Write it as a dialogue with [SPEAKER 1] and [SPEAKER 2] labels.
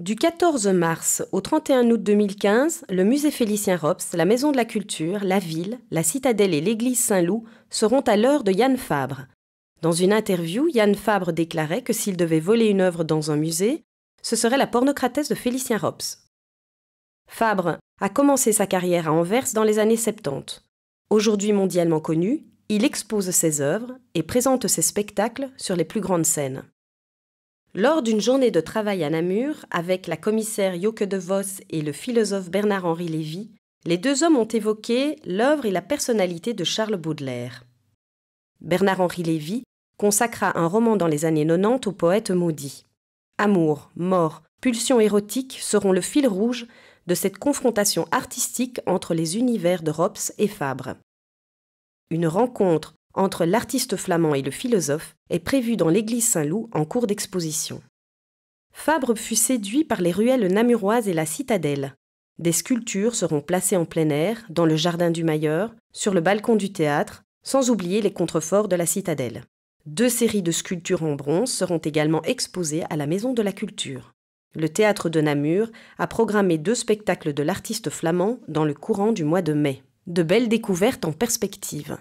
[SPEAKER 1] Du 14 mars au 31 août 2015, le musée Félicien Rops, la Maison de la Culture, la ville, la Citadelle et l'église Saint-Loup seront à l'heure de Yann Fabre. Dans une interview, Yann Fabre déclarait que s'il devait voler une œuvre dans un musée, ce serait la Pornocratès de Félicien Rops. Fabre a commencé sa carrière à Anvers dans les années 70. Aujourd'hui mondialement connu, il expose ses œuvres et présente ses spectacles sur les plus grandes scènes. Lors d'une journée de travail à Namur, avec la commissaire Joke de Vos et le philosophe Bernard-Henri Lévy, les deux hommes ont évoqué l'œuvre et la personnalité de Charles Baudelaire. Bernard-Henri Lévy consacra un roman dans les années 90 au poète maudit. Amour, mort, pulsions érotiques seront le fil rouge de cette confrontation artistique entre les univers de Rops et Fabre. Une rencontre entre l'artiste flamand et le philosophe est prévue dans l'église Saint-Loup en cours d'exposition. Fabre fut séduit par les ruelles namuroises et la citadelle. Des sculptures seront placées en plein air, dans le jardin du Mailleur, sur le balcon du théâtre, sans oublier les contreforts de la citadelle. 2 séries de sculptures en bronze seront également exposées à la Maison de la Culture. Le théâtre de Namur a programmé 2 spectacles de l'artiste flamand dans le courant du mois de mai. De belles découvertes en perspective.